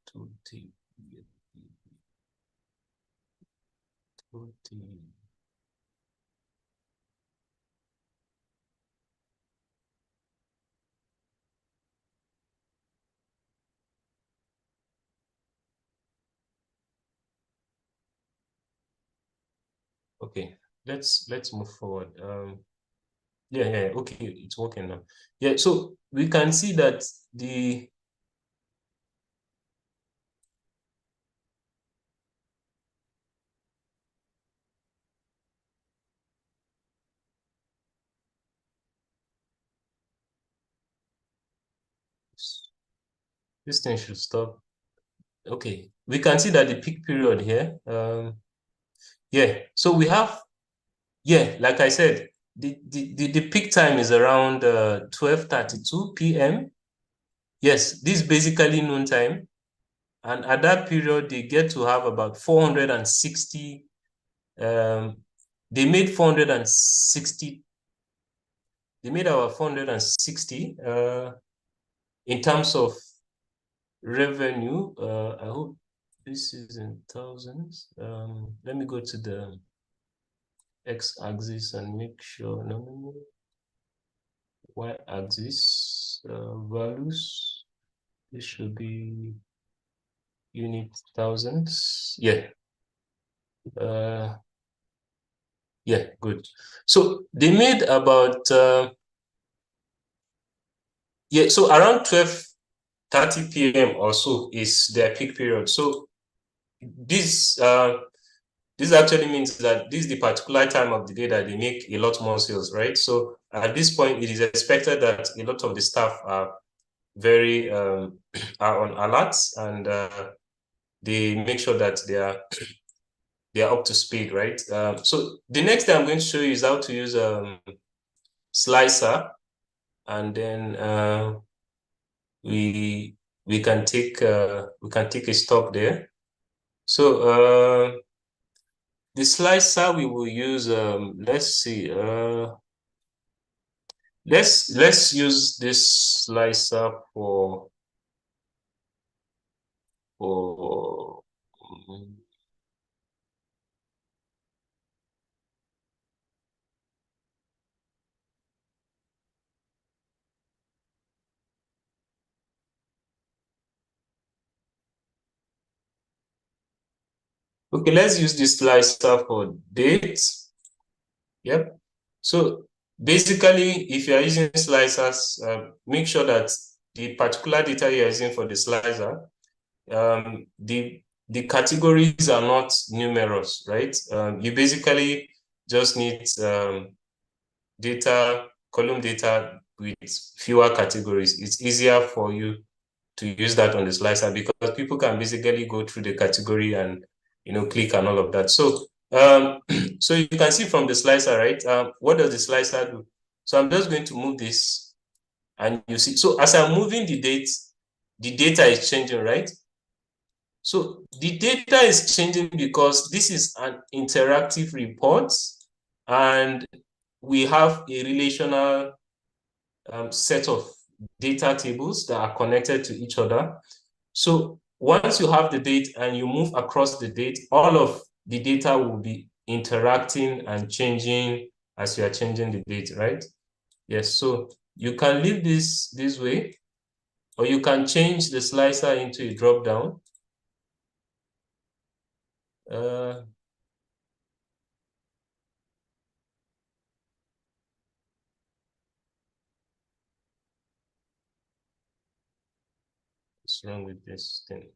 Tooltip. Tooltip. Okay, let's move forward. Yeah, okay, it's working now. Yeah, so we can see that the this thing should stop. Okay, we can see that the peak period here. Yeah, so we have, yeah, like I said, the peak time is around 12:32 p.m. Yes, this is basically noon time. And at that period, they get to have about 460. They made 460. They made about 460 in terms of revenue. I hope this is in thousands. Let me go to the x-axis and make sure. No. Y-axis values. This should be unit thousands. Yeah. Yeah, good. So they made about yeah, so around 12:30 p.m. or so is their peak period. So this actually means that this is the particular time of the day that they make a lot more sales, right? So at this point, it is expected that a lot of the staff are very are on alert, and they make sure that they are up to speed, right? So the next thing I'm going to show you is how to use slicer, and then we can take a stop there. So the slicer we will use, let's see, let's use this slicer for okay, let's use this slicer for dates. Yep. So basically, if you are using slicers, make sure that the particular data you are using for the slicer, the categories are not numerous, right? You basically just need data column data with fewer categories, it's easier for you to use that on the slicer because people can basically go through the category and click and all of that. So so you can see from the slicer, right? What does the slicer do? So I'm just going to move this, and you see. So as I'm moving the data is changing, right? So the data is changing because this is an interactive report, and we have a relational set of data tables that are connected to each other. So once you have the date and you move across the date, all of the data will be interacting and changing as you are changing the date, right? Yes, so you can leave this way, or you can change the slicer into a drop down. What's wrong with this thing?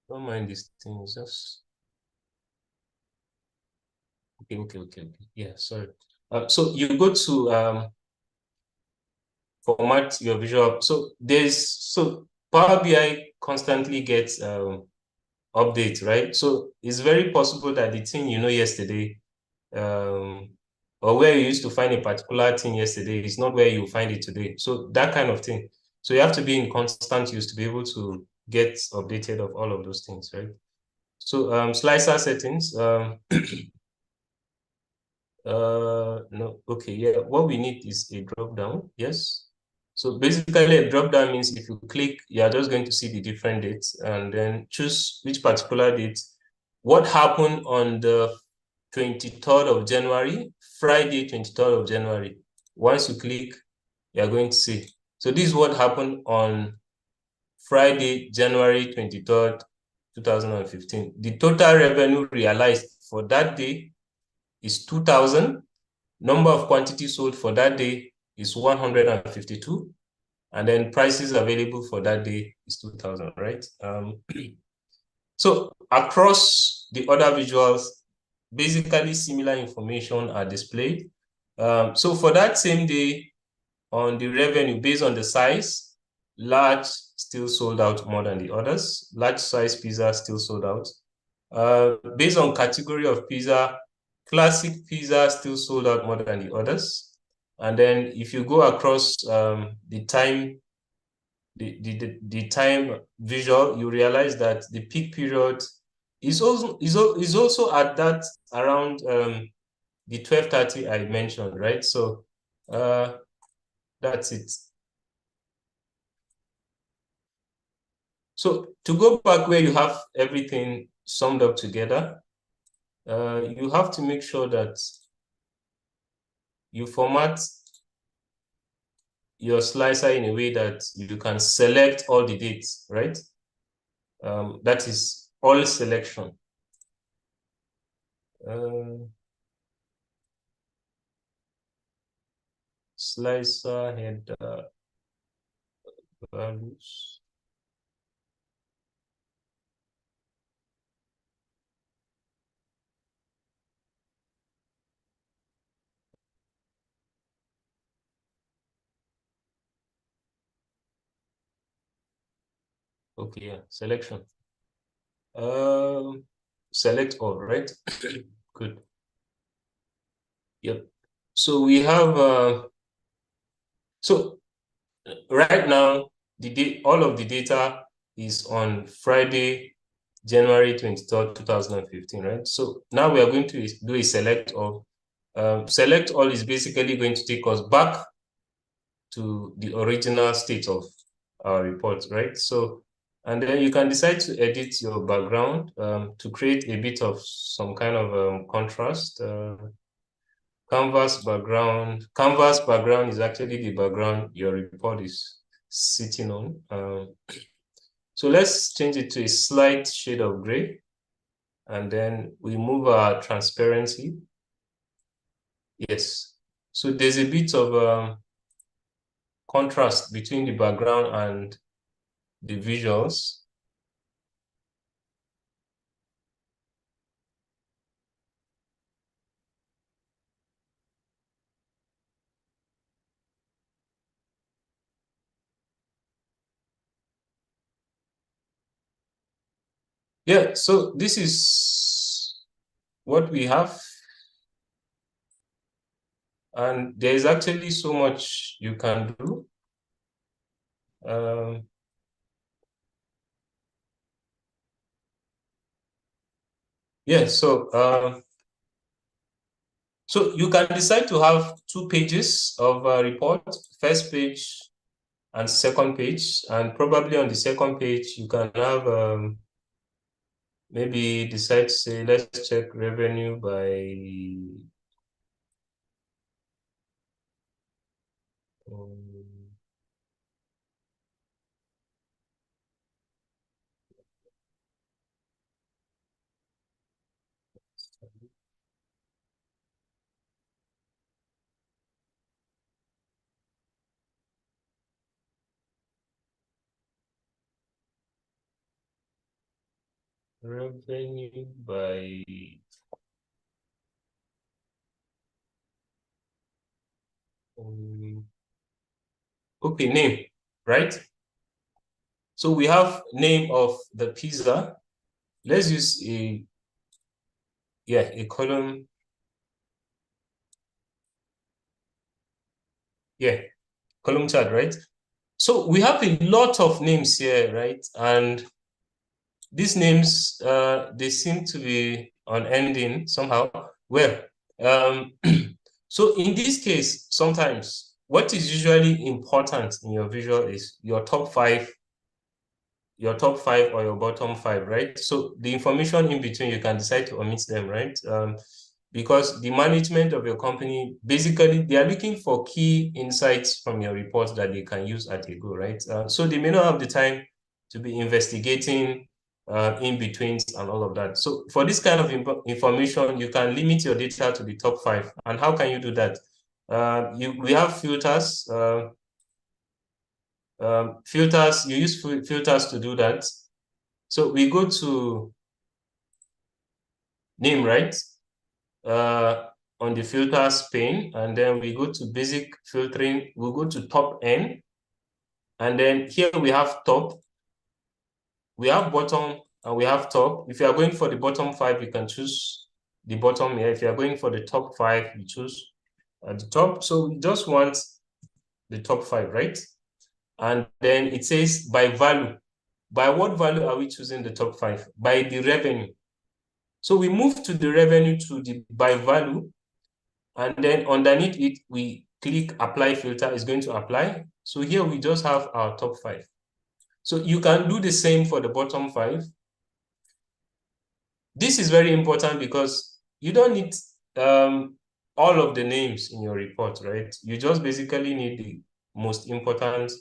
Don't mind this thing, it's just okay. Yeah, sorry. So you go to format your visual. So Power BI constantly gets updates, right? So it's very possible that the thing yesterday, or where you used to find a particular thing yesterday is not where you find it today. So that kind of thing. So you have to be in constant use to be able to get updated of all of those things, right? So slicer settings. No, okay, yeah. What we need is a drop down. Yes. So basically, a drop down means if you click, you are just going to see the different dates and then choose which particular date. What happened on the 23rd of January, Friday, 23rd of January. Once you click, you are going to see. So this is what happened on Friday, January 23rd, 2015. The total revenue realized for that day is 2,000. Number of quantities sold for that day is 152. And then prices available for that day is 2,000, right? So across the other visuals, basically similar information are displayed. So for that same day, on the revenue based on the size, large still sold out more than the others. Large size pizza still sold out. Based on category of pizza, classic pizza still sold out more than the others. And then if you go across the time visual, you realize that the peak period is also at that around the 12:30 I mentioned, right? So that's it. So to go back where you have everything summed up together, you have to make sure that you format your slicer in a way that you can select all the dates, right? That is all selection. Slicer header values. Okay, yeah, selection. Select all, right? Good. Yep. So we have so right now all of the data is on Friday, January 23rd, 2015, right? So now we are going to do a select all. Select all is basically going to take us back to the original state of our report, right? So, and then you can decide to edit your background to create a bit of some kind of contrast. Canvas background is actually the background your report is sitting on. So let's change it to a slight shade of gray, and then we move our transparency Yes. So there's a bit of contrast between the background and the visuals. Yeah, so this is what we have. And there is actually so much you can do. Yeah, so you can decide to have 2 pages of a report, first page and second page, and probably on the second page you can have maybe decide to say let's check revenue by revenue by okay, name, right? So we have name of the pizza. Let's use a column. Yeah, column chart, right? So we have a lot of names here, right? And these names, they seem to be unending somehow. Well, so in this case, sometimes what is usually important in your visual is your top five or your bottom five, right? So the information in between, you can decide to omit them, right? Because the management of your company, basically, they are looking for key insights from your report that they can use at a go, right? So they may not have the time to be investigating in betweens and all of that. So for this kind of information, you can limit your data to the top five. And how can you do that? We have filters. You use filters to do that. So we go to name, right? On the filters pane, and then we go to basic filtering. We'll go to top N, and then here we have top, we have bottom, and we have top. If you are going for the bottom five, you can choose the bottom here. If you are going for the top five, you choose at the top. So we just want the top five, right? And then it says by value. By what value are we choosing the top five? By the revenue. So we move to the revenue to the by value, and then underneath it, we click apply filter, is going to apply. So here we just have our top five. So you can do the same for the bottom five. This is very important because you don't need all of the names in your report, right? You just basically need the most important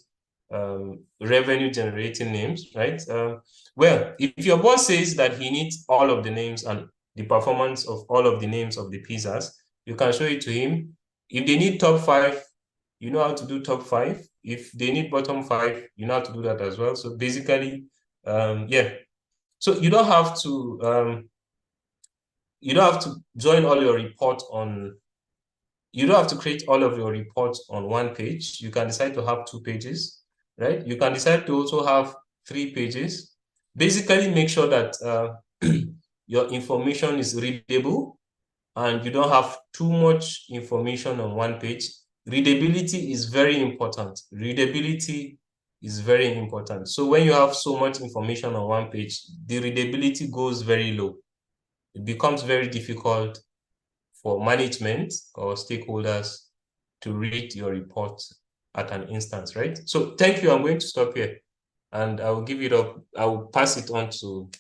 revenue generating names, right? Well, if your boss says that he needs all of the names and the performance of all of the names of the pizzas, you can show it to him. If they need top five, you know how to do top five. If they need bottom five, you know how to do that as well. So basically, yeah. So you don't have to join all your report on, you don't have to create all of your reports on one page. You can decide to have 2 pages, right? You can decide to also have 3 pages. Basically, make sure that your information is readable and you don't have too much information on one page. Readability is very important. Readability is very important. So when you have so much information on one page, the readability goes very low. It becomes very difficult for management or stakeholders to read your report at an instance, right? So thank you. I'm going to stop here and I will give it up. I will pass it on to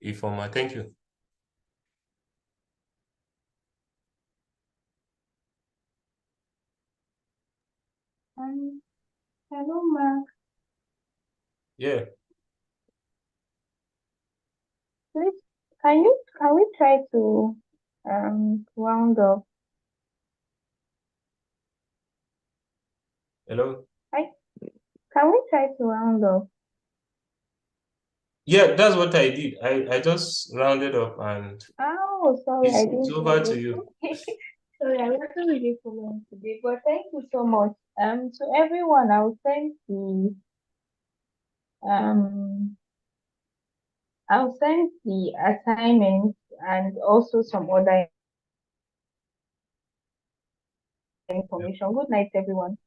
Ifoma. Thank you. Hello, Mark. Yeah. Please, can we try to round up? Hello? Can we try to round up? Yeah, that's what I did. I just rounded up and Oh, sorry, I it's didn't over get to it. you. Sorry, I wasn't really following today, but thank you so much. To everyone, um I'll send the assignments and also some other Yeah. information. Good night, everyone.